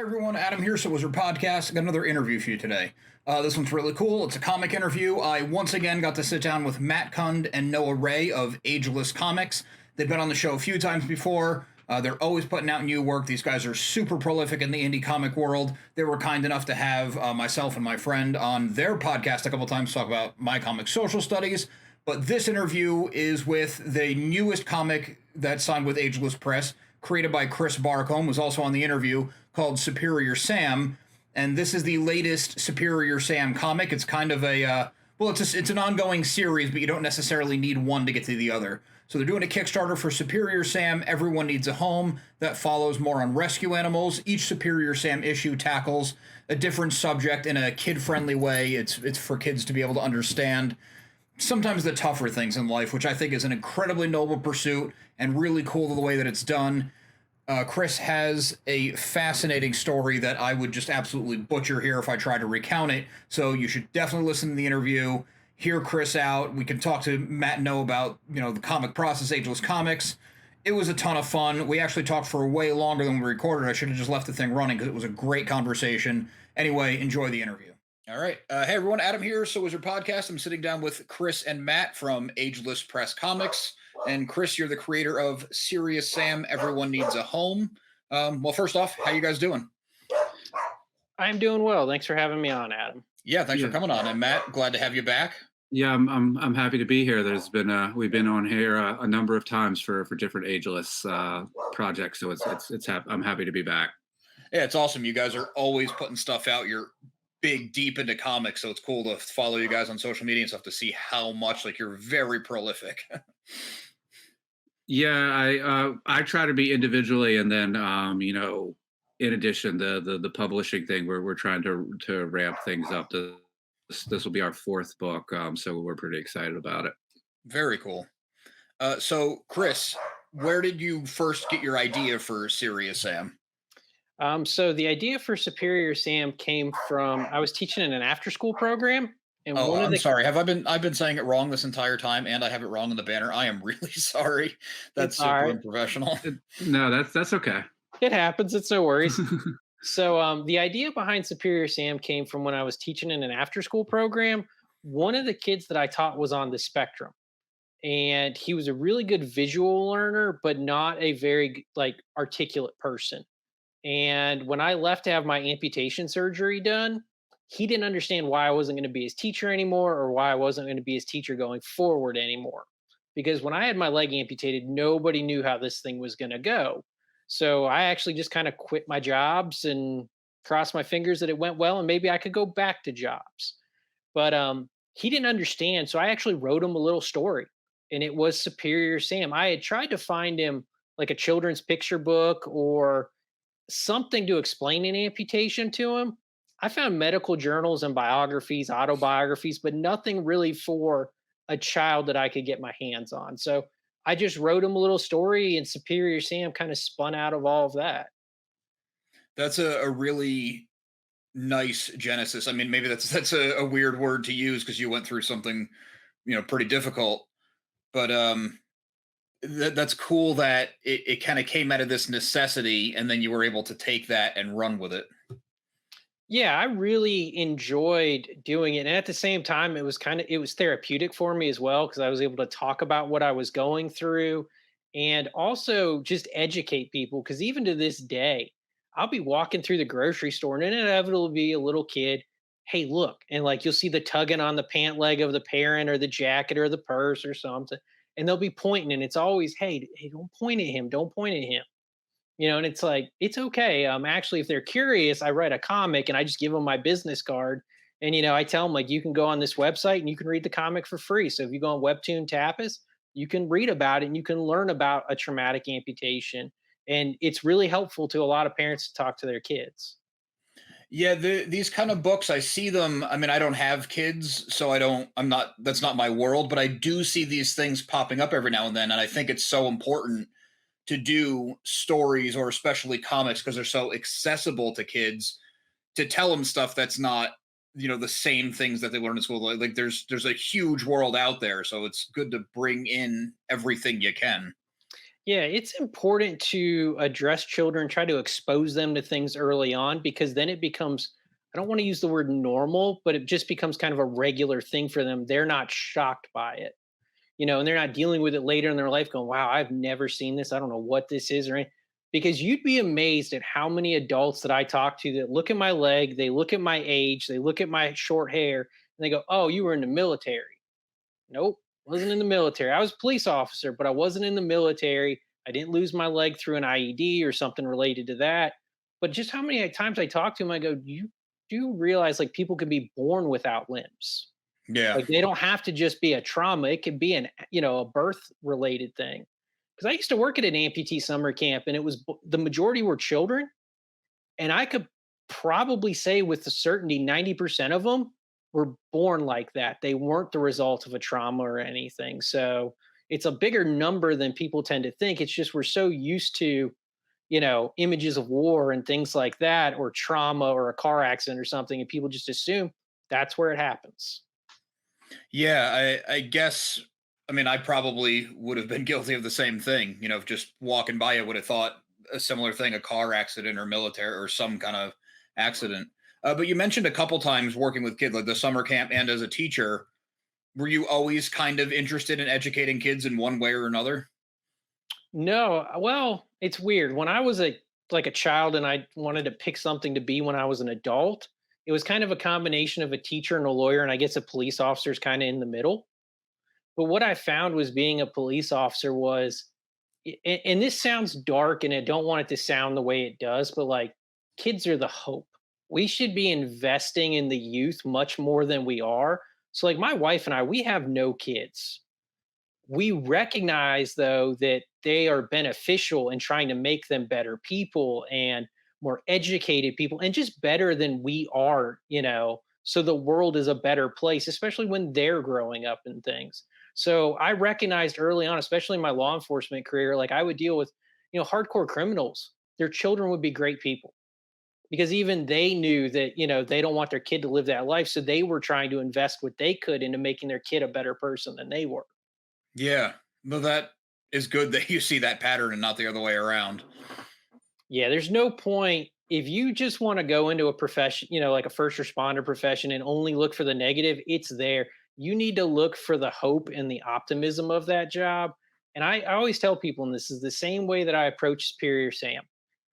Hey everyone, Adam here, So Wizard Podcast. I got another interview for you today. This one's really cool. It's a comic interview. I once again got to sit down with Matt Kund and Noah Ray of Ageless Comics. They've been on the show a few times before. They're always putting out new work. These guys are super prolific in the indie comic world. They were kind enough to have myself and my friend on their podcast a couple times to talk about my comic social studies. But this interview is with the newest comic that signed with Ageless Press, created by Chris Barcomb, was also on the interview, called Superior Sam. And this is the latest Superior Sam comic. It's kind of it's an ongoing series, but you don't necessarily need one to get to the other. So they're doing a Kickstarter for Superior Sam, Everyone Needs a Home, that follows more on rescue animals. Each Superior Sam issue tackles a different subject in a kid-friendly way. It's for kids to be able to understand sometimes the tougher things in life, which I think is an incredibly noble pursuit and really cool the way that it's done. Chris has a fascinating story that I would just absolutely butcher here if I tried to recount it. So you should definitely listen to the interview, hear Chris out. We can talk to Matt and Noah about, the comic process, Ageless Comics. It was a ton of fun. We actually talked for way longer than we recorded. I should have just left the thing running because it was a great conversation. Anyway, enjoy the interview. All right. Hey, everyone. Adam here, So Wizard Podcast. I'm sitting down with Chris and Matt from Ageless Press Comics. And Chris, you're the creator of Serious Sam, Everyone Needs a Home. Well, first off, how you guys doing? I'm doing well. Thanks for having me on, Adam. Yeah, thanks for coming on. And Matt, glad to have you back. Yeah, I'm happy to be here. There's been we've been on here a number of times for different Ageless projects, so I'm happy to be back. Yeah, it's awesome. You guys are always putting stuff out. You're deep into comics, so it's cool to follow you guys on social media and stuff to see how much you're very prolific. Yeah, I try to be individually, and then in addition, the publishing thing where we're trying to ramp things up. This will be our fourth book, so we're pretty excited about it. Very cool. So Chris, where did you first get your idea for Serious Sam? So the idea for Superior Sam came from, I was teaching in an after-school program. And I'm sorry. I've been saying it wrong this entire time, and I have it wrong in the banner. I am really sorry. That's super unprofessional. No, that's okay. It happens. It's no worries. So the idea behind Superior Sam came from when I was teaching in an after-school program. One of the kids that I taught was on the spectrum, and he was a really good visual learner, but not a very articulate person. And when I left to have my amputation surgery done, he didn't understand why I wasn't going to be his teacher anymore, or why I wasn't going to be his teacher going forward anymore. Because when I had my leg amputated, nobody knew how this thing was going to go. So I actually just kind of quit my jobs and crossed my fingers that it went well, and maybe I could go back to jobs. But he didn't understand. So I actually wrote him a little story, and it was Superior Sam. I had tried to find him like a children's picture book or something to explain an amputation to him. I found medical journals and biographies, autobiographies, but nothing really for a child that I could get my hands on. So I just wrote him a little story, and Superior Sam kind of spun out of all of that. That's a really nice genesis. I mean, maybe that's a weird word to use because you went through something, pretty difficult. But that's cool that it kind of came out of this necessity, and then you were able to take that and run with it. Yeah, I really enjoyed doing it. And at the same time, it was therapeutic for me as well, because I was able to talk about what I was going through and also just educate people. Because even to this day, I'll be walking through the grocery store and inevitably will be a little kid. Hey, look. And you'll see the tugging on the pant leg of the parent or the jacket or the purse or something. And they'll be pointing, and it's always, hey, don't point at him. Don't point at him. And it's it's okay. Actually, if they're curious, I write a comic and I just give them my business card. And, I tell them you can go on this website and you can read the comic for free. So if you go on Webtoon Tapas, you can read about it and you can learn about a traumatic amputation. And it's really helpful to a lot of parents to talk to their kids. Yeah, these kind of books, I see them. I mean, I don't have kids, so that's not my world, but I do see these things popping up every now and then. And I think it's so important to do stories, or especially comics, because they're so accessible to kids, to tell them stuff that's not, the same things that they learn in school. There's a huge world out there. So it's good to bring in everything you can. Yeah, it's important to address children, try to expose them to things early on because then it becomes, I don't want to use the word normal, but it just becomes kind of a regular thing for them. They're not shocked by it, and they're not dealing with it later in their life going, wow, I've never seen this. I don't know what this is or anything. Because you'd be amazed at how many adults that I talk to that look at my leg, they look at my age, they look at my short hair, and they go, oh, you were in the military. Nope, wasn't in the military. I was a police officer, but I wasn't in the military. I didn't lose my leg through an IED or something related to that. But just how many times I talk to them, I go, you do realize like people can be born without limbs. Yeah. Like they don't have to just be a trauma. It can be a birth related thing. Because I used to work at an amputee summer camp and the majority were children. And I could probably say with a certainty 90% of them were born like that. They weren't the result of a trauma or anything. So it's a bigger number than people tend to think. It's just we're so used to, images of war and things like that, or trauma or a car accident or something, and people just assume that's where it happens. Yeah, I guess. I mean, I probably would have been guilty of the same thing. If just walking by, I would have thought a similar thing, a car accident or military or some kind of accident. But you mentioned a couple times working with kids, like the summer camp and as a teacher. Were you always kind of interested in educating kids in one way or another? No, well, it's weird. When I was a child and I wanted to pick something to be when I was an adult, it was kind of a combination of a teacher and a lawyer, and I guess a police officer is kind of in the middle. But what I found was being a police officer was, and this sounds dark, and I don't want it to sound the way it does, but like kids are the hope. We should be investing in the youth much more than we are. So, like my wife and I, we have no kids. We recognize though that they are beneficial in trying to make them better people and more educated people and just better than we are, so the world is a better place, especially when they're growing up and things. So I recognized early on, especially in my law enforcement career, like I would deal with, hardcore criminals. Their children would be great people because even they knew that, they don't want their kid to live that life. So they were trying to invest what they could into making their kid a better person than they were. Yeah. Well, that is good that you see that pattern and not the other way around. Yeah, there's no point if you just want to go into a profession, like a first responder profession and only look for the negative, it's there. You need to look for the hope and the optimism of that job. And I always tell people, and this is the same way that I approach Superior Sam.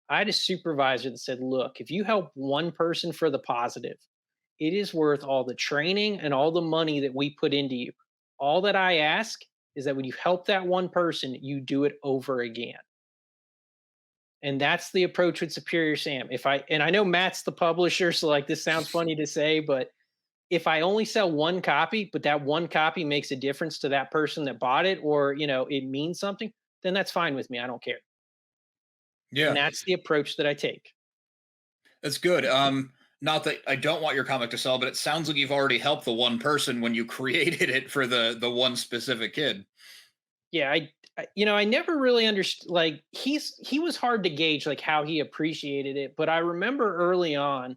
I had a supervisor that said, look, if you help one person for the positive, it is worth all the training and all the money that we put into you. All that I ask is that when you help that one person, you do it over again. And that's the approach with Superior Sam. And I know Matt's the publisher, so like this sounds funny to say, but if I only sell one copy, but that one copy makes a difference to that person that bought it, or it means something, then that's fine with me. I don't care. And Yeah, that's the approach that I take. that's good. Not that I don't want your comic to sell, but it sounds like you've already helped the one person when you created it for the one specific kid. Yeah, I never really understood. Like he was hard to gauge, like how he appreciated it. But I remember early on,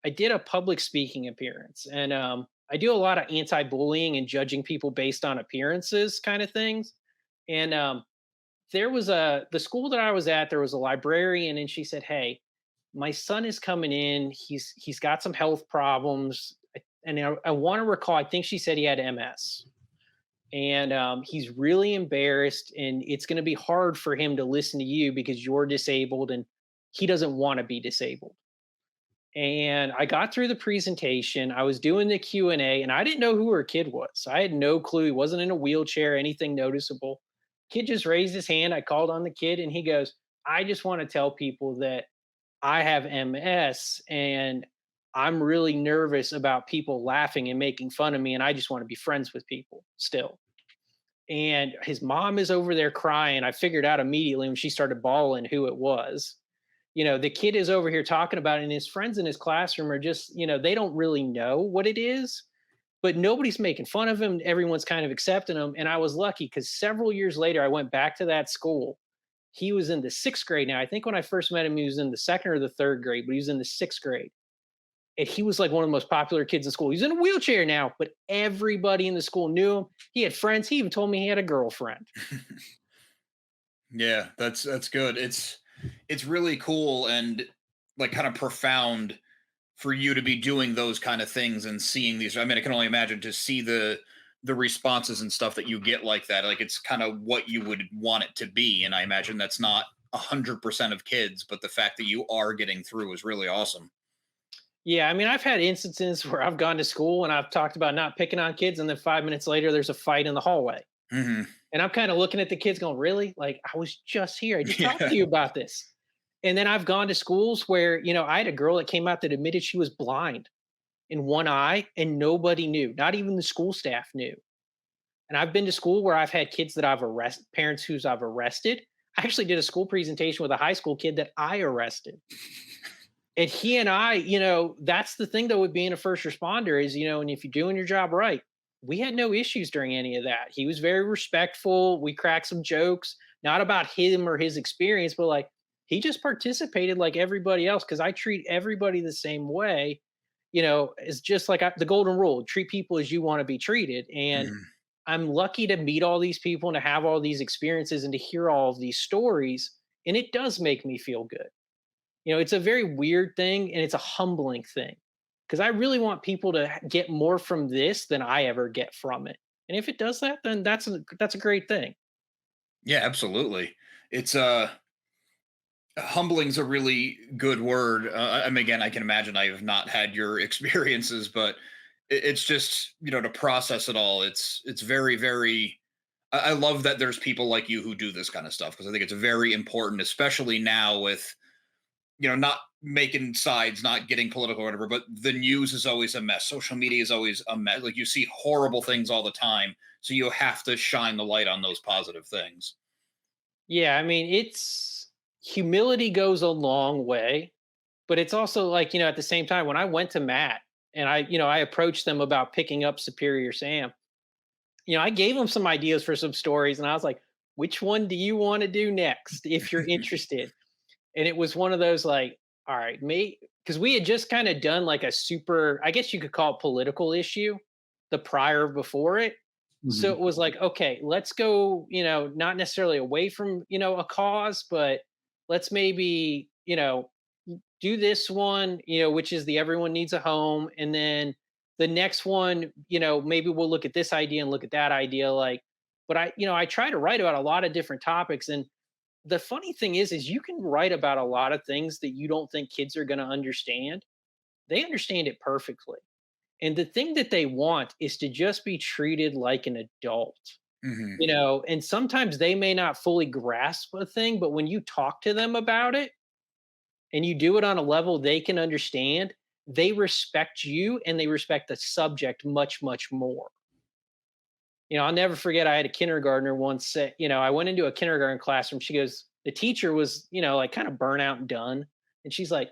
I did a public speaking appearance, and I do a lot of anti-bullying and judging people based on appearances, kind of things. And there was the school that I was at. There was a librarian, and she said, "Hey, my son is coming in. He's got some health problems, and I want to recall. I think she said he had MS." And he's really embarrassed, and it's going to be hard for him to listen to you because you're disabled and he doesn't want to be disabled. And I got through the presentation, I was doing the Q&A, and I didn't know who her kid was. I had no clue. He wasn't in a wheelchair, anything noticeable. Kid just raised his hand. I called on the kid and he goes, I just want to tell people that I have MS and I'm really nervous about people laughing and making fun of me, and I just want to be friends with people still. And his mom is over there crying. I figured out immediately when she started bawling who it was. The kid is over here talking about it, and his friends in his classroom are just, they don't really know what it is, but nobody's making fun of him. Everyone's kind of accepting him. And I was lucky because several years later, I went back to that school. He was in the sixth grade now. I think when I first met him, he was in the second or the third grade, but he was in the sixth grade. And he was like one of the most popular kids in school. He's in a wheelchair now, but everybody in the school knew him. He had friends. He even told me he had a girlfriend. Yeah, that's good. It's really cool and like kind of profound for you to be doing those kind of things and seeing these. I mean, I can only imagine to see the responses and stuff that you get like that. Like it's kind of what you would want it to be. And I imagine that's not 100% of kids, but the fact that you are getting through is really awesome. Yeah, I mean, I've had instances where I've gone to school and I've talked about not picking on kids, and then 5 minutes later, there's a fight in the hallway. Hmm. And I'm kind of looking at the kids going, really? Like, I was just here. I just talked Yeah. to you about this. And then I've gone to schools where, I had a girl that came out that admitted she was blind in one eye and nobody knew, not even the school staff knew. And I've been to school where I've had kids that I've arrested, parents whose I've arrested. I actually did a school presentation with a high school kid that I arrested. And he and I, that's the thing though with being a first responder is, and if you're doing your job right, we had no issues during any of that. He was very respectful. We cracked some jokes, not about him or his experience, but like he just participated like everybody else because I treat everybody the same way. It's just like the golden rule: treat people as you want to be treated. And Mhm. I'm lucky to meet all these people and to have all these experiences and to hear all of these stories. And it does make me feel good. It's a very weird thing and it's a humbling thing because I really want people to get more from this than I ever get from it. And if it does that, then that's a great thing. Yeah, absolutely. It's humbling's a really good word. I mean, again, I can imagine I have not had your experiences, but it's just to process it all. It's very very. I love that there's people like you who do this kind of stuff because I think it's very important, especially now with not making sides, not getting political or whatever. But the news is always a mess. Social media is always a mess. Like you see horrible things all the time, so you have to shine the light on those positive things. Yeah, I mean, it's humility goes a long way, but it's also like, at the same time when I went to Matt and I approached them about picking up Superior Sam, I gave them some ideas for some stories and I was like, which one do you want to do next if you're interested? And it was one of those like, all right, me, because we had just kind of done like a super, I guess you could call it political issue, the prior before it. So Mhm. it was like, okay, let's go, not necessarily away from, a cause, but let's maybe, do this one, which is the everyone needs a home. And then the next one, maybe we'll look at this idea and look at that idea. Like, but I try to write about a lot of different topics. And the funny thing is you can write about a lot of things that you don't think kids are going to understand. They understand it perfectly. And the thing that they want is to just be treated like an adult. Hmm. And sometimes they may not fully grasp a thing, but when you talk to them about it and you do it on a level they can understand, they respect you and they respect the subject much, much more. I'll never forget I had a kindergartner once say, I went into a kindergarten classroom. She goes, the teacher was, like kind of burnout and done. And she's like,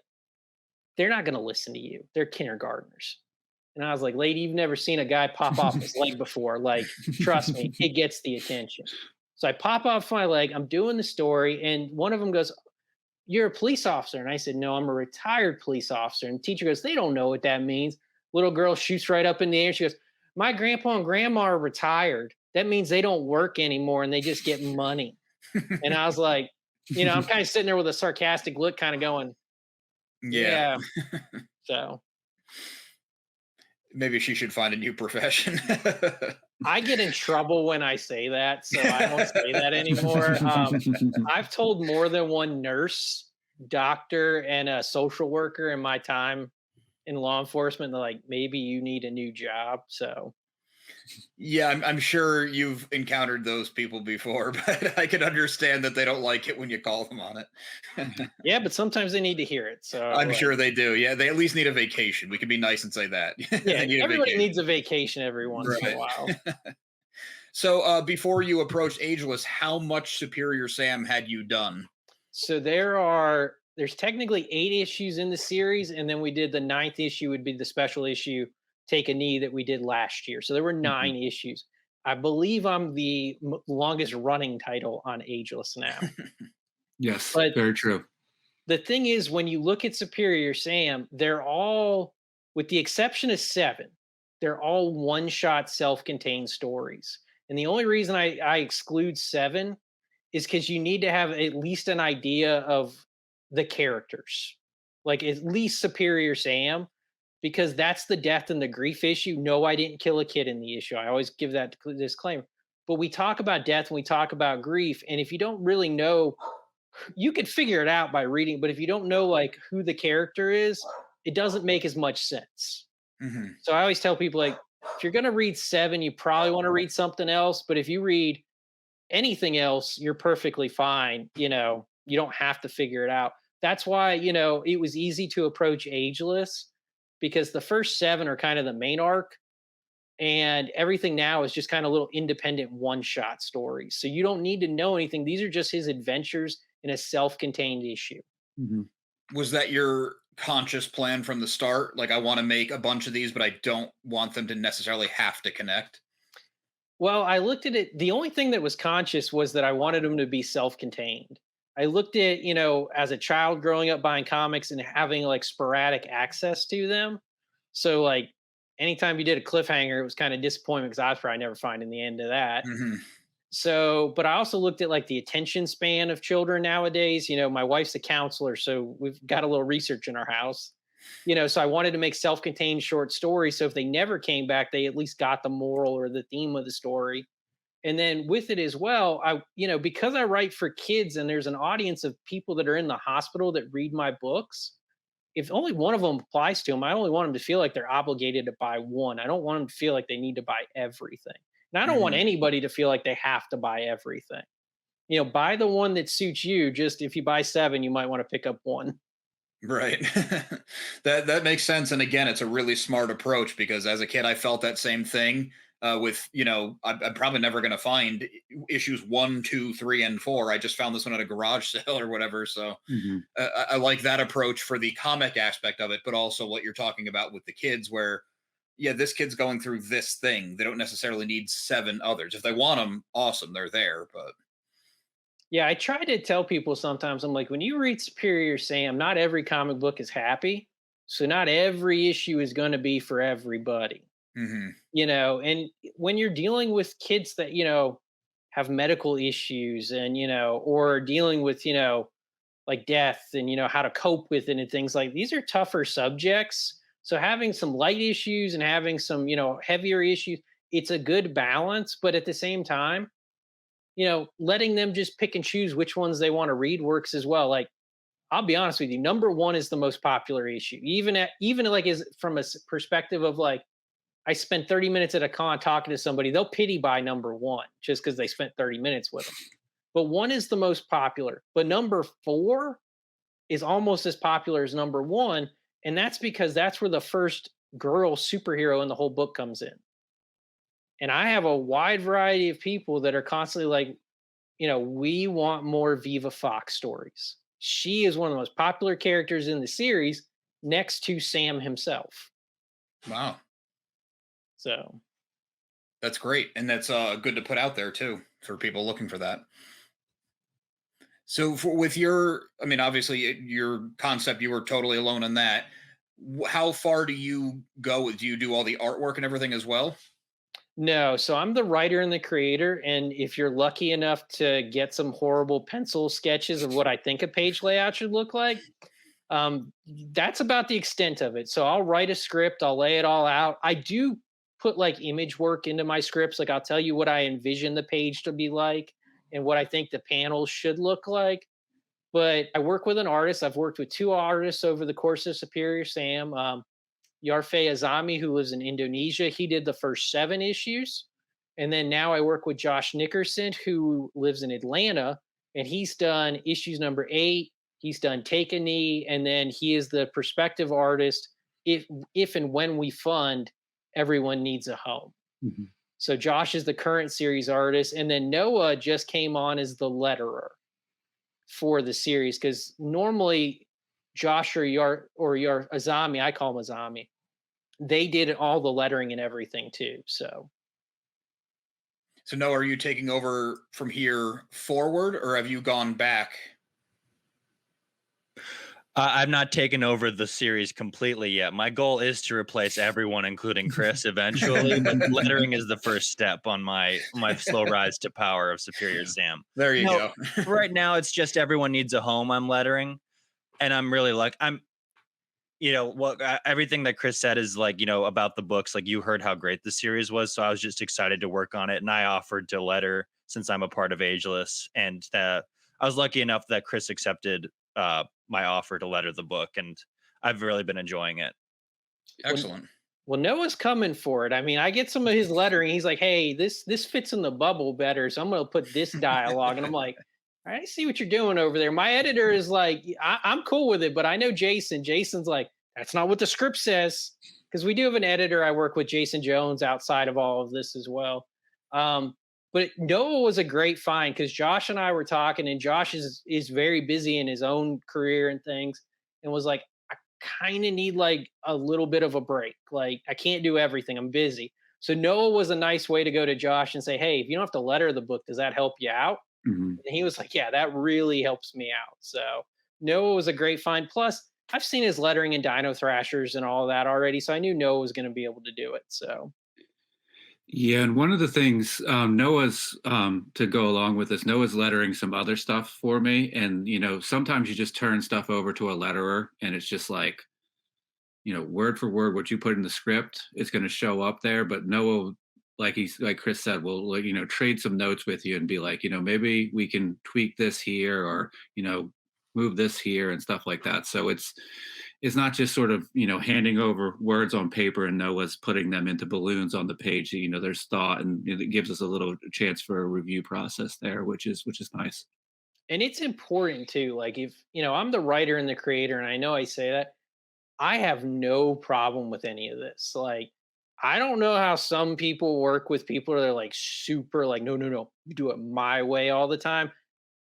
they're not going to listen to you. They're kindergartners. And I was like, lady, you've never seen a guy pop off his leg before. Like, trust me, it gets the attention. So I pop off my leg. I'm doing the story. And one of them goes, you're a police officer. And I said, no, I'm a retired police officer. And the teacher goes, they don't know what that means. Little girl shoots right up in the air. She goes, my grandpa and grandma are retired. That means they don't work anymore and they just get money. And I was like, I'm kind of sitting there with a sarcastic look, kind of going, Yeah. yeah. So Maybe she should find a new profession. I get in trouble when I say that. So I don't say that anymore. I've told more than one nurse, doctor, and a social worker in my time in law enforcement. They're like, maybe you need a new job. So Yeah, I'm sure you've encountered those people before, but I can understand that they don't like it when you call them on it. yeah, but sometimes they need to hear it. So I'm like, sure they do. Yeah, they at least need a vacation. We can be nice and say that. yeah, They need a everybody vacation. needs a vacation every once in a Right. while. So, before you approached Ageless, how much Superior Sam had you done? So there's technically 8 issues in the series, and then we did the ninth issue would be the special issue Take a Knee that we did last year. So there were Mhm. 9 issues. I believe I'm the longest running title on Ageless now. Yes, But very true. the thing is, when you look at Superior Sam, they're all, with the exception of 7, they're all one shot self contained stories. And the only reason I exclude 7 is because you need to have at least an idea of the characters, like at least Superior Sam, because that's the death and the grief issue. No, I didn't kill a kid in the issue. I always give that disclaimer. But we talk about death and we talk about grief. And if you don't really know, you could figure it out by reading. But if you don't know like who the character is, it doesn't make as much sense. Mm-hmm. So I always tell people like, if you're going to read 7, you probably want to read something else. But if you read anything else, you're perfectly fine. You know, you don't have to figure it out. That's why, you know, it was easy to approach Ageless because the first 7 are kind of the main arc, and everything now is just kind of little independent one-shot stories. So you don't need to know anything. These are just his adventures in a self-contained issue. Mm-hmm. Was that your conscious plan from the start? Like, I want to make a bunch of these, but I don't want them to necessarily have to connect. Well, I looked at it. The only thing that was conscious was that I wanted them to be self-contained. I looked at, you know, as a child growing up buying comics and having like sporadic access to them. So like anytime you did a cliffhanger, it was kind of disappointing because I was probably never finding the end of that. Mm-hmm. So, but I also looked at like the attention span of children nowadays. You know, my wife's a counselor, so we've got a little research in our house. You know, so I wanted to make self-contained short stories. So if they never came back, they at least got the moral or the theme of the story. And then with it as well, I, you know, because I write for kids and there's an audience of people that are in the hospital that read my books, if only one of them applies to them, I only want them to feel like they're obligated to buy one. I don't want them to feel like they need to buy everything. And I don't want Mm-hmm. anybody to feel like they have to buy everything. You know, buy the one that suits you. Just if you buy 7, you might want to pick up one. Right. That makes sense. And again, it's a really smart approach because as a kid, I felt that same thing. With, you know, I'm probably never going to find issues 1, 2, 3, and 4. I just found this one at a garage sale or whatever. So Mm-hmm. I like that approach for the comic aspect of it, but also what you're talking about with the kids, where yeah, this kid's going through this thing. They don't necessarily need 7 others. If they want them, awesome, they're there. But Yeah, I try to tell people sometimes, I'm like, when you read Superior Sam, not every comic book is happy. So not every issue is going to be for everybody. mm-hmm. You know, and when you're dealing with kids that, you know, have medical issues and, you know, or dealing with, you know, like death and, you know, how to cope with it and things like these are tougher subjects. So having some light issues and having some, you know, heavier issues, it's a good balance. But at the same time, you know, letting them just pick and choose which ones they want to read works as well. Like, I'll be honest with you, number 1 is the most popular issue. Even like is from a perspective of like, I spent 30 minutes at a con talking to somebody, they'll pity buy number 1 just because they spent 30 minutes with them. But 1 is the most popular. But number 4 is almost as popular as number 1. And that's because that's where the first girl superhero in the whole book comes in. And I have a wide variety of people that are constantly like, you know, we want more Viva Fox stories. She is one of the most popular characters in the series next to Sam himself. Wow, So that's great. And that's good to put out there too for people looking for that. So with your, I mean, obviously your concept, you were totally alone in that. How far do you go? Do you do all the artwork and everything as well? no, so I'm the writer and the creator, and if you're lucky enough to get some horrible pencil sketches of what I think a page layout should look like, that's about the extent of it. So I'll write a script, I'll lay it all out. I do put like image work into my scripts. Like I'll tell you what I envision the page to be like and what I think the panels should look like. But I work with an artist. I've worked with 2 artists over the course of Superior Sam. Yarfe Azami, who lives in Indonesia, he did the first 7 issues. And then now I work with Josh Nickerson, who lives in Atlanta, and he's done issues number 8. He's done Take a Knee, and then he is the perspective artist. If and when we fund, Everyone Needs a Home. Mm-hmm. So Josh is the current series artist, and then Noah just came on as the letterer for the series because normally Josh or Yar Azami, I call him Azami, they did all the lettering and everything too. So Noah, are you taking over from here forward, or have you gone back? I've not taken over the series completely yet. My goal is to replace everyone, including Chris, eventually. But lettering is the first step on my slow rise to power of Superior Sam. There you No, go. right now it's just everyone needs a home. I'm lettering, and I'm really like I'm. What everything that Chris said is like about the books. Like you heard how great the series was, so I was just excited to work on it, and I offered to letter since I'm a part of Ageless, and I was lucky enough that Chris accepted my offer to letter the book, and I've really been enjoying it. Excellent. Well, Noah's coming for it. I mean, I get some of his lettering. He's like, "Hey, this fits in the bubble better, so I'm going to put this dialogue." And I'm like, "I see what you're doing over there." My editor is like, I'm cool with it, but I know Jason. Jason's like, "That's not what the script says," because we do have an editor. I work with Jason Jones outside of all of this as well. But Noah was a great find because Josh and I were talking, and Josh is very busy in his own career and things, and was like, kind of need like a little bit of a break. Like I can't do everything. I'm busy. So Noah was a nice way to go to Josh and say, "Hey, if you don't have to letter the book, does that help you out?" Mhm. And he was like, "Yeah, that really helps me out." So Noah was a great find. Plus, I've seen his lettering in Dino Thrashers and all that already, so I knew Noah was going to be able to do it. So Yeah, and one of the things Noah's to go along with this, Noah's lettering some other stuff for me, and sometimes you just turn stuff over to a letterer, and it's just like word for word what you put in the script is going to show up there. But Noah, like Chris said, will trade some notes with you and be like, maybe we can tweak this here or move this here and stuff like that. So it's not just sort of handing over words on paper and Noah's putting them into balloons on the page. There's thought, and it gives us a little chance for a review process there, which is nice. and it's important too. Like if I'm the writer and the creator, and I know I say that, I have no problem with any of this. Like, I don't know how some people work with people that are like super like, no, no, no, you do it my way all the time.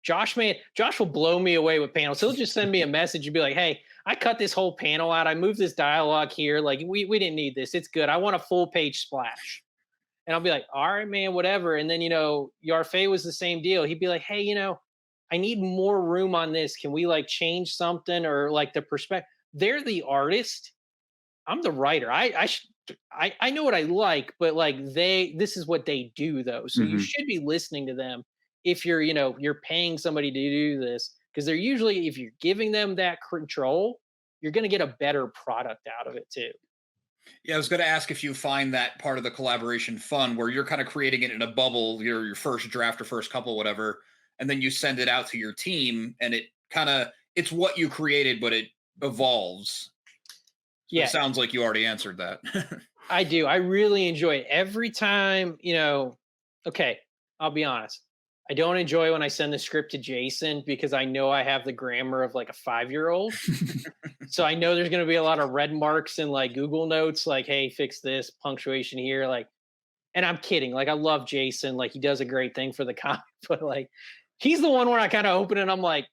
Josh will blow me away with panels. He'll just send me a message and be like, "Hey, I cut this whole panel out. I moved this dialogue here. Like, we didn't need this. It's good. I want a full page splash." And I'll be like, "All right, man, whatever." And then, Yarfei was the same deal. He'd be like, "Hey, I need more room on this. Can we like change something or like the perspective?" They're the artist. I'm the writer. I know what I like, but like this is what they do though. So you Hmm. should be listening to them if you're paying somebody to do this because they're usually if you're giving them that control, you're going to get a better product out of it too. Yeah, I was going to ask if you find that part of the collaboration fun, where you're kind of creating it in a bubble, your first draft or first couple, whatever, and then you send it out to your team, and it's what you created, but it evolves. So it Yeah, sounds like you already answered that. I do. I really enjoy it every time, okay, I'll be honest. I don't enjoy when I send the script to Jason because I know I have the grammar of like a 5-year-old. So I know there's going to be a lot of red marks in like Google Notes, like, "Hey, fix this punctuation here." Like, and I'm kidding. Like, I love Jason. Like, he does a great thing for the comic, but like, he's the one where I kind of open it and I'm like,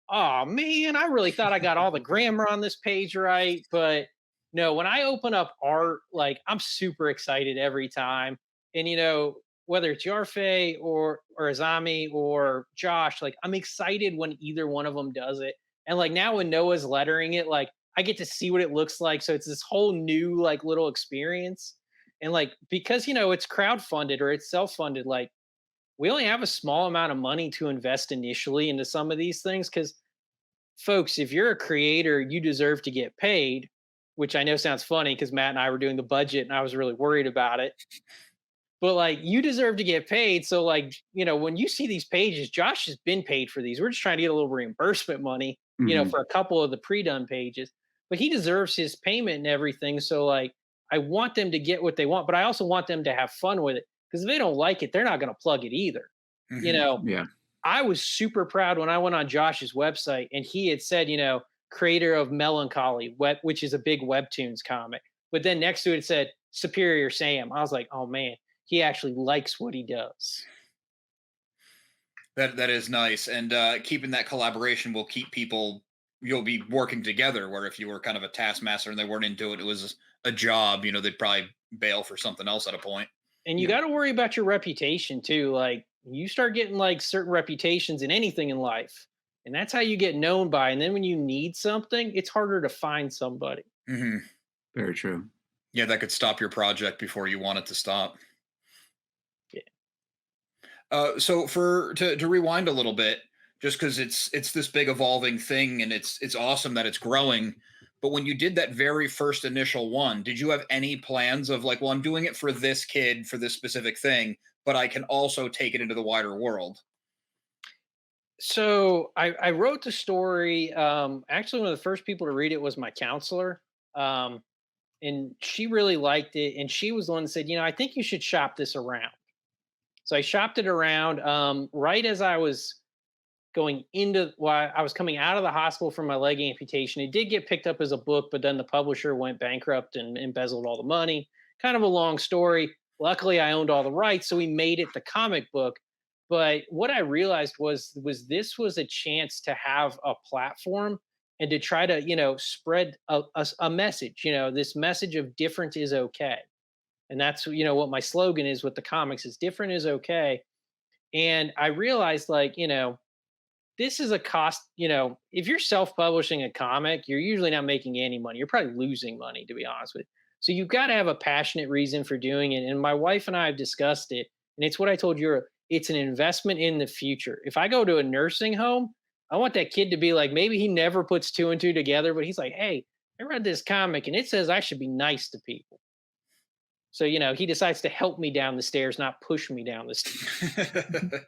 "Oh man, I really thought I got all the grammar on this page right." But no, when I open up art, like I'm super excited every time. And whether it's Yarfe or Azami or Josh, like I'm excited when either one of them does it. And like now when Noah's lettering it, like I get to see what it looks like. So it's this whole new like little experience. And like because it's crowdfunded or it's self-funded, like we only have a small amount of money to invest initially into some of these things because folks, if you're a creator, you deserve to get paid, which I know sounds funny because Matt and I were doing the budget and I was really worried about it. But like, you deserve to get paid. So, like, when you see these pages, Josh has been paid for these. We're just trying to get a little reimbursement money, Hmm. for a couple of the pre done pages. But he deserves his payment and everything. So, like, I want them to get what they want, but I also want them to have fun with it because if they don't like it, they're not going to plug it either. You Mhm. know, Yeah. I was super proud when I went on Josh's website and he had said, creator of Melancholy, which is a big webtoons comic. But then next to it said Superior Sam. I was like, oh man, he actually likes what he does. That is nice, and keeping that collaboration will keep people. You'll be working together. Where if you were kind of a taskmaster and they weren't into it, it was a job. They'd probably bail for something else at a point. And you Yeah. got to worry about your reputation too. Like you start getting like certain reputations in anything in life. And that's how you get known by. And then when you need something, it's harder to find somebody. Hmm. Very true. Yeah, that could stop your project before you want it to stop. Yeah. So to rewind a little bit, just because it's this big evolving thing, and it's awesome that it's growing. But when you did that very first initial one, did you have any plans of like, well, I'm doing it for this kid for this specific thing, but I can also take it into the wider world? So I wrote the story. Actually, one of the first people to read it was my counselor. Um, and she really liked it. And she was the one that said, I think you should shop this around. So I shopped it around right as I was I was coming out of the hospital from my leg amputation. It did get picked up as a book, but then the publisher went bankrupt and embezzled all the money. Kind of a long story. Luckily, I owned all the rights, so we made it the comic book. But what I realized was this was a chance to have a platform and to try to spread a message. This message of different is okay, and that's what my slogan is with the comics is different is okay. And I realized this is a cost, if you're self-publishing a comic, you're usually not making any money. You're probably losing money, to be honest with you. So you've got to have a passionate reason for doing it. And my wife and I have discussed it. And it's what I told you, it's an investment in the future. If I go to a nursing home, I want that kid to be like, maybe he never puts two and two together, but he's like, hey, I read this comic and it says I should be nice to people. So, he decides to help me down the stairs, not push me down the stairs.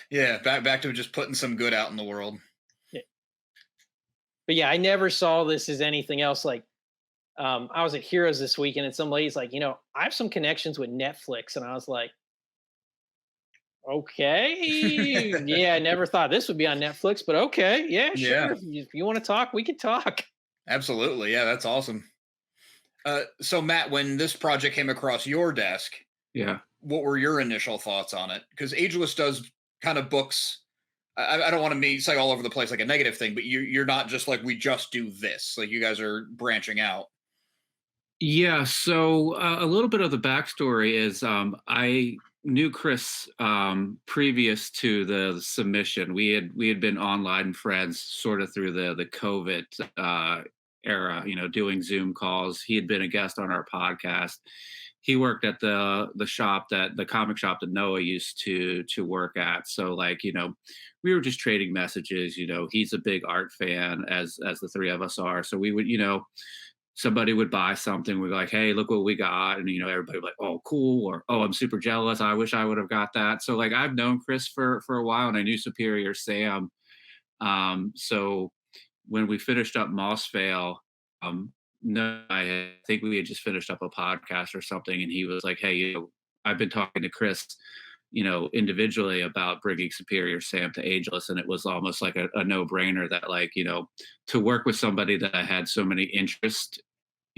Yeah, back to just putting some good out in the world. Yeah. But yeah, I never saw this as anything else. Like, I was at Heroes this weekend, and some lady's like, I have some connections with Netflix, and I was like, okay, yeah, I never thought this would be on Netflix, but okay, yeah, sure. Yeah. If you want to talk, we can talk. Absolutely, yeah, that's awesome. So Matt, when this project came across your desk, Yeah. what were your initial thoughts on it? Because Ageless does kind of books. I don't want to say all over the place like a negative thing, but you're not just like we just do this. Like you guys are branching out. Yeah. So a little bit of the backstory is I knew Chris previous to the submission. We had been online friends sort of through the COVID era, doing Zoom calls. He had been a guest on our podcast. He worked at the comic shop that Noah used to work at. So we were just trading messages. He's a big art fan, as the three of us are. So we would, somebody would buy something. We'd be like, hey, look what we got. And, everybody would be like, oh, cool. Or, oh, I'm super jealous. I wish I would have got that. So I've known Chris for a while, and I knew Superior Sam. So when we finished up Mossvale, no, I think we had just finished up a podcast or something. And he was like, hey, I've been talking to Chris, individually about bringing Superior Sam to Ageless. And it was almost like a no-brainer that to work with somebody that I had so many interests,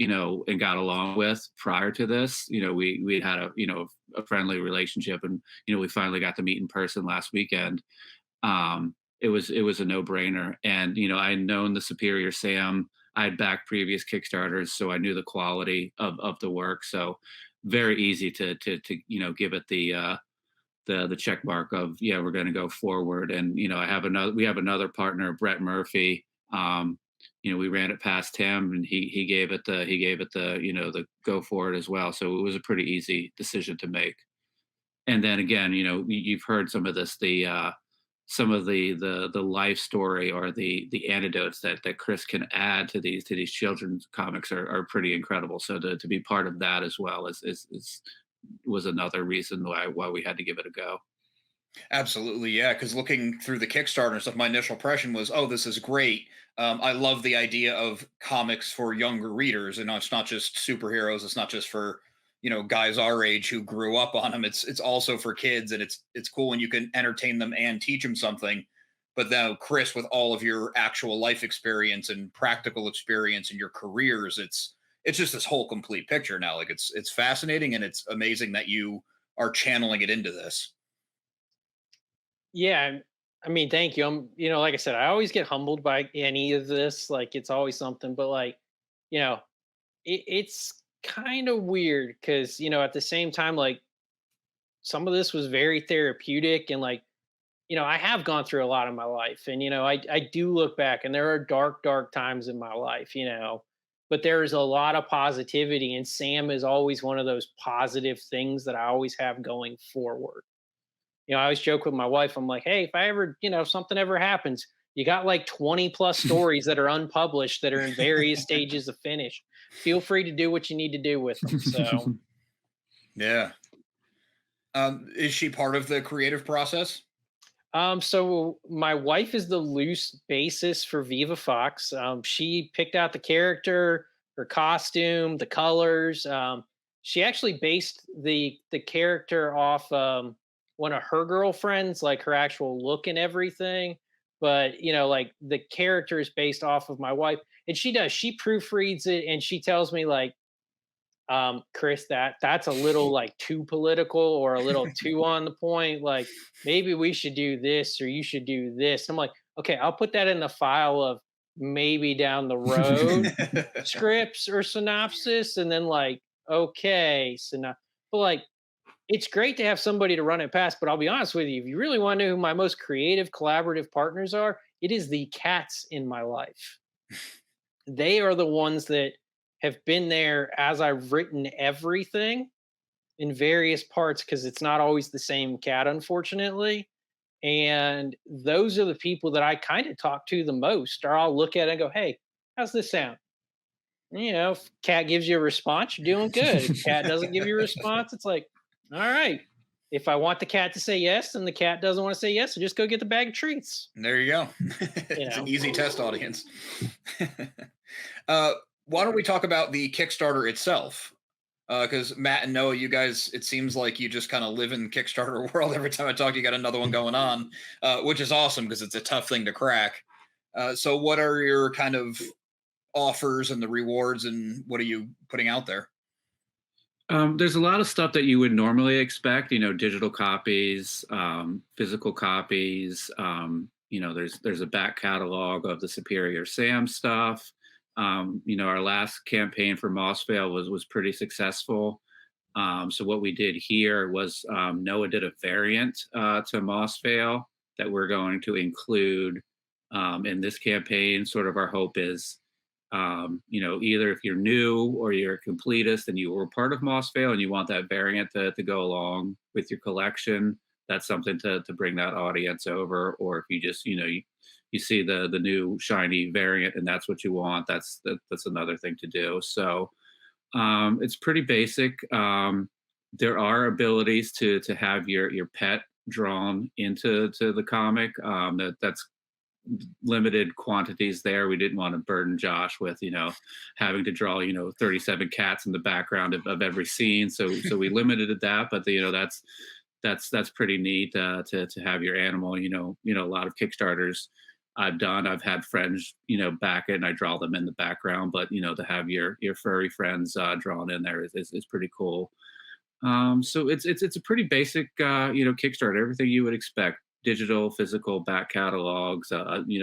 and got along with prior to this, we had a friendly relationship, and, we finally got to meet in person last weekend. It was a no-brainer. And, I had known the Superior Sam. I had backed previous Kickstarters, so I knew the quality of the work. So very easy to give it the check mark of, yeah, we're going to go forward. And, we have another partner, Brett Murphy. We ran it past him, and he gave it the go for it as well. So it was a pretty easy decision to make. And then again, you've heard some of this, some of the life story or the anecdotes that Chris can add to these children's comics are pretty incredible. So to be part of that as well was another reason why we had to give it a go. Absolutely, yeah. Because looking through the Kickstarter and stuff, my initial impression was, oh, this is great. I love the idea of comics for younger readers, and it's not just superheroes. It's not just for guys our age who grew up on them. It's also for kids, and it's cool when you can entertain them and teach them something. But now, Chris, with all of your actual life experience and practical experience in your careers, it's just this whole complete picture now. Like it's fascinating, and it's amazing that you are channeling it into this. Yeah, I mean, thank you. Like I said, I always get humbled by any of this. Like, it's always something, but it's kind of weird because, at the same time, like, some of this was very therapeutic, and I have gone through a lot in my life, and I do look back, and there are dark times in my life, but there's a lot of positivity, and Sam is always one of those positive things that I always have going forward. I always joke with my wife. I'm like, hey, if I ever, if something ever happens, you got like 20 plus stories that are unpublished that are in various stages of finish. Feel free to do what you need to do with them. So, Yeah. Is she part of the creative process? so my wife is the loose basis for Viva Fox. She picked out the character, her costume, the colors. She actually based the character off one of her girlfriends, like her actual look and everything. But like the character is based off of my wife, and she proofreads it, and she tells me like, Chris, that's a little like too political or a little too on the point. Like maybe we should do this or you should do this. I'm like, okay, I'll put that in the file of maybe down the road scripts or synopsis, and then like, okay, but like it's great to have somebody to run it past. But I'll be honest with you, if you really want to know who my most creative collaborative partners are, it is the cats in my life. They are the ones that have been there as I've written everything in various parts, because it's not always the same cat, unfortunately. And those are the people that I kind of talk to the most, or I'll look at it and go, hey, how's this sound? If cat gives you a response, you're doing good. If cat doesn't give you a response, it's like, all right. If I want the cat to say yes and the cat doesn't want to say yes, so just go get the bag of treats. There you go. It's an easy test audience. Why don't we talk about the Kickstarter itself? Because Matt and Noah, you guys, it seems like you just kind of live in Kickstarter world. Every time I talk to you, got another one going on, which is awesome because it's a tough thing to crack. So what are your kind of offers and the rewards, and what are you putting out there? There's a lot of stuff that you would normally expect, digital copies, physical copies. There's a back catalog of the Superior Sam stuff. Our last campaign for Mossvale was pretty successful. So what we did here was Noah did a variant to Mossvale that we're going to include in this campaign. Sort of our hope is, either if you're new or you're a completist and you were part of Mossvale and you want that variant to go along with your collection, that's something to bring that audience over. Or if you just, you see the new shiny variant and that's what you want, that's another thing to do. So it's pretty basic. There are abilities to have your pet drawn into the comic. That's limited quantities there. We didn't want to burden Josh with having to draw 37 cats in the background of every scene, so we limited that. But that's pretty neat to have your animal. A lot of Kickstarters I've had friends back it and I draw them in the background, but to have your furry friends drawn in there is pretty cool. So it's a pretty basic Kickstarter, everything you would expect: digital, physical, back catalogs,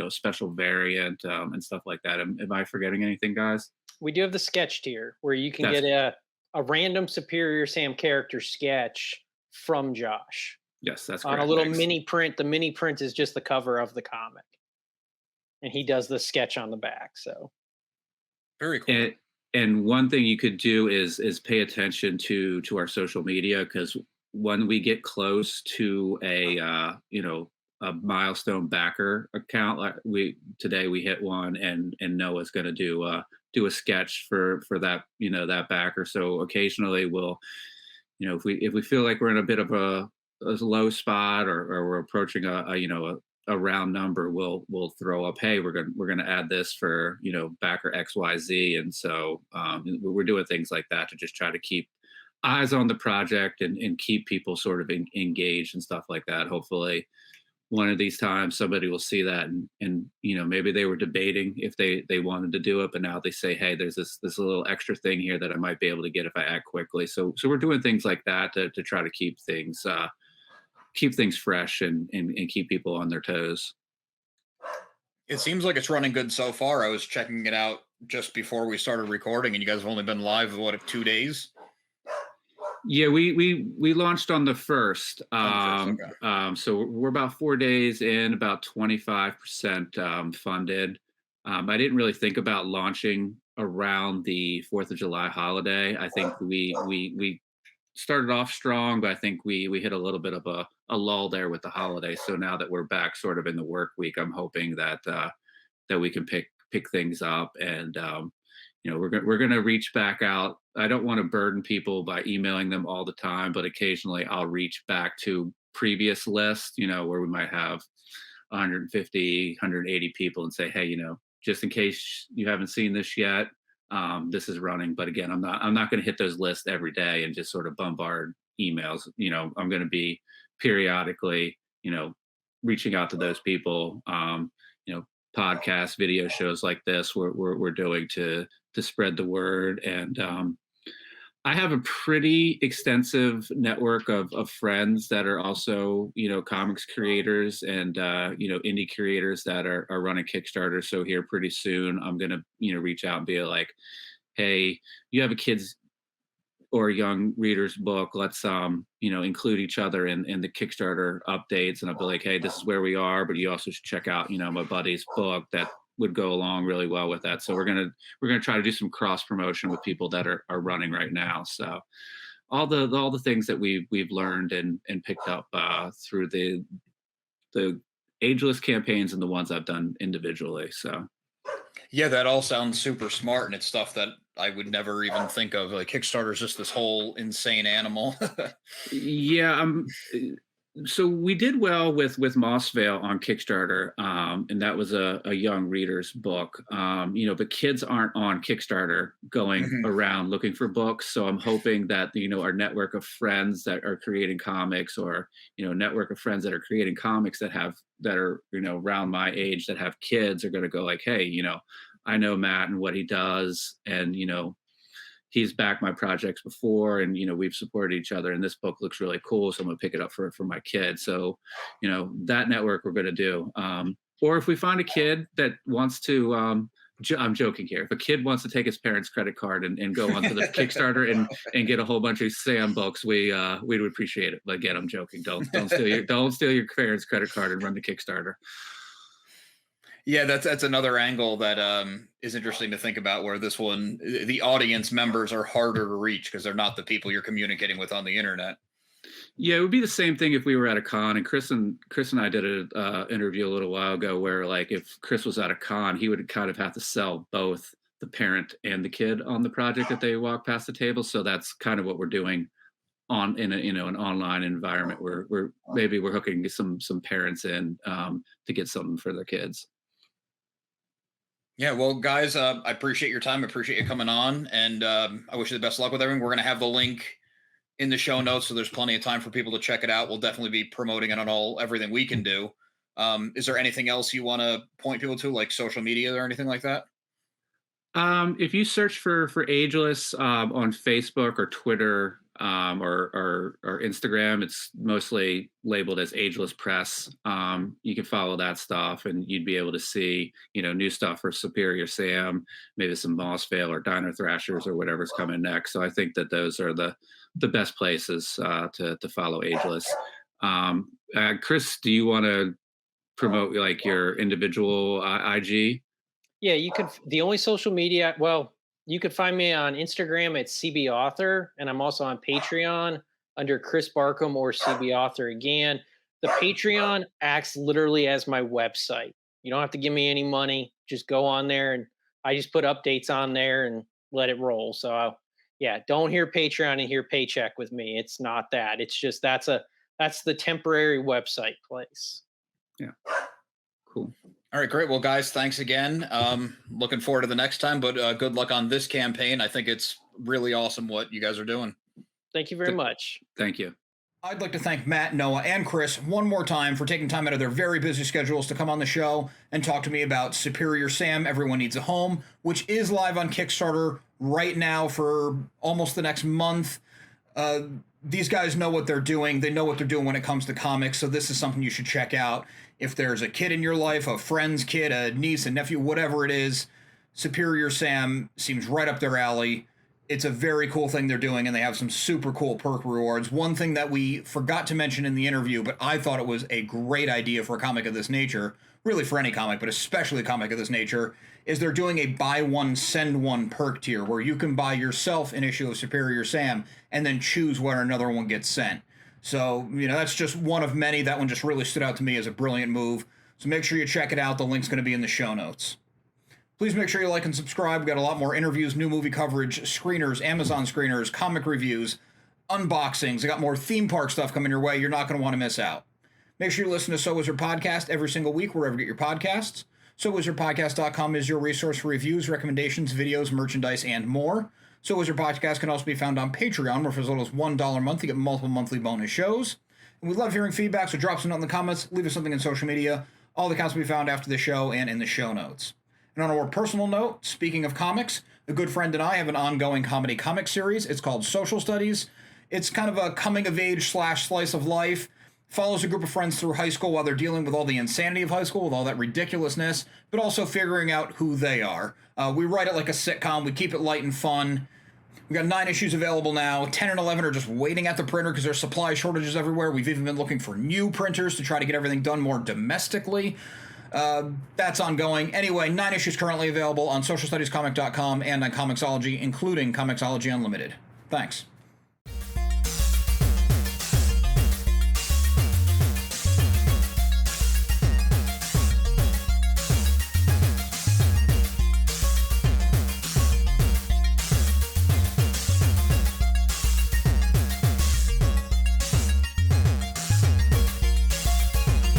special variant, and stuff like that. Am I forgetting anything, guys? We do have the sketch tier where you can get a random Superior Sam character sketch from Josh. Yes, that's on correct. A little mini print. The mini print is just the cover of the comic, and he does the sketch on the back. So very cool. And one thing you could do is pay attention to our social media, because when we get close to a milestone backer account, like we hit one, and Noah's going to do a sketch for that that backer. So occasionally we'll if we feel like we're in a bit of a low spot, or we're approaching a round number, we'll throw up, hey, we're gonna add this for backer XYZ. And so we're doing things like that to just try to keep eyes on the project and keep people sort of engaged and stuff like that. Hopefully one of these times somebody will see that and maybe they were debating if they wanted to do it, but now they say, hey, there's this little extra thing here that I might be able to get if I act quickly. So we're doing things like that to try to keep things fresh and keep people on their toes. It seems like it's running good so far. I was checking it out just before we started recording, and you guys have only been live, 2 days? Yeah, we launched on the first. Okay. So we're about 4 days in, about 25% funded. I didn't really think about launching around the 4th of July holiday. I think we started off strong, but I think we hit a little bit of a lull there with the holiday. So now that we're back sort of in the work week, I'm hoping that that we can pick things up, and we're gonna reach back out. I don't want to burden people by emailing them all the time, but occasionally I'll reach back to previous lists, where we might have 150, 180 people and say, hey, just in case you haven't seen this yet, this is running. But again, I'm not going to hit those lists every day and just sort of bombard emails. I'm going to be periodically, reaching out to those people. Podcasts, video shows like this we're doing to spread the word. And I have a pretty extensive network of friends that are also, comics creators and, indie creators that are running Kickstarter. So here pretty soon, I'm going to, reach out and be like, hey, you have a kid's or a young reader's book. Let's, include each other in the Kickstarter updates. And I'll be like, hey, this is where we are, but you also should check out, my buddy's book that would go along really well with that. So we're gonna try to do some cross promotion with people that are running right now. So all the things that we've learned and picked up through the Ageless campaigns and the ones I've done individually. So Yeah, that all sounds super smart, and it's stuff that I would never even think of. Like Kickstarter is just this whole insane animal. yeah, so we did well with Mossvale on Kickstarter, and that was a young reader's book. But kids aren't on Kickstarter going Mhm. around looking for books. So I'm hoping that our network of friends that are creating comics, or network of friends that are creating comics that are around my age that have kids, are going to go like, hey, I know Matt and what he does, and he's backed my projects before, and we've supported each other, and this book looks really cool, so I'm gonna pick it up for my kid. So that network we're gonna do. Or if we find a kid that wants to, I'm joking here, if a kid wants to take his parents' credit card and go onto the Kickstarter and get a whole bunch of Sam books, we would appreciate it. But again, I'm joking. Don't steal your parents' credit card and run the Kickstarter. Yeah, that's another angle that is interesting to think about. Where this one, the audience members are harder to reach because they're not the people you're communicating with on the internet. Yeah, it would be the same thing if we were at a con. And Chris and I did an interview a little while ago where, like, if Chris was at a con, he would kind of have to sell both the parent and the kid on the project that they walk past the table. So that's kind of what we're doing in an online environment where we're hooking some parents in to get something for their kids. Yeah, well, guys, I appreciate your time. I appreciate you coming on, and I wish you the best luck with everything. We're going to have the link in the show notes, so there's plenty of time for people to check it out. We'll definitely be promoting it on everything we can do. Is there anything else you want to point people to, like social media or anything like that? If you search for Ageless on Facebook or Twitter or Instagram, it's mostly labeled as Ageless Press. You can follow that stuff, and you'd be able to see new stuff for Superior Sam, maybe some Mossvale or Diner Thrashers or whatever's coming next. So I think that those are the best places to follow Ageless. Chris, do you want to promote like your individual IG? Yeah, you could. The only social media, well, you could find me on Instagram at CB Author, and I'm also on Patreon under Chris Barcomb or CB Author again. The Patreon acts literally as my website. You don't have to give me any money. Just go on there, and I just put updates on there and let it roll. So, yeah, don't hear Patreon and hear paycheck with me. It's not that. It's just that's the temporary website place. Yeah, cool. All right, great. Well, guys, thanks again. Looking forward to the next time, but good luck on this campaign. I think it's really awesome what you guys are doing. Thank you very much. Thank you. I'd like to thank Matt, Noah, and Chris one more time for taking time out of their very busy schedules to come on the show and talk to me about Superior Sam, Everyone Needs a Home, which is live on Kickstarter right now for almost the next month. These guys know what they're doing. They know what they're doing when it comes to comics, so this is something you should check out. If there's a kid in your life, a friend's kid, a niece, a nephew, whatever it is, Superior Sam seems right up their alley. It's a very cool thing they're doing, and they have some super cool perk rewards. One thing that we forgot to mention in the interview, but I thought it was a great idea for a comic of this nature, really for any comic, but especially a comic of this nature, is they're doing a buy one, send one perk tier where you can buy yourself an issue of Superior Sam and then choose where another one gets sent. So, that's just one of many. That one just really stood out to me as a brilliant move. So make sure you check it out. The link's going to be in the show notes. Please make sure you like and subscribe. We've got a lot more interviews, new movie coverage, screeners, Amazon screeners, comic reviews, unboxings. I got more theme park stuff coming your way. You're not going to want to miss out. Make sure you listen to So Wizard Podcast every single week, wherever you get your podcasts. SoWizardPodcast.com is your resource for reviews, recommendations, videos, merchandise, and more. So Wizard Podcast can also be found on Patreon, where for as little as $1 a month, you get multiple monthly bonus shows. And we love hearing feedback, so drop some note in the comments, leave us something in social media. All the accounts will be found after the show and in the show notes. And on a more personal note, speaking of comics, a good friend and I have an ongoing comedy comic series. It's called Social Studies. It's kind of a coming-of-age / slice of life. Follows a group of friends through high school while they're dealing with all the insanity of high school, with all that ridiculousness, but also figuring out who they are. We write it like a sitcom. We keep it light and fun. We got 9 issues available now. 10 and 11 are just waiting at the printer because there's supply shortages everywhere. We've even been looking for new printers to try to get everything done more domestically. That's ongoing. Anyway, 9 issues currently available on socialstudiescomic.com and on Comixology, including Comixology Unlimited. Thanks.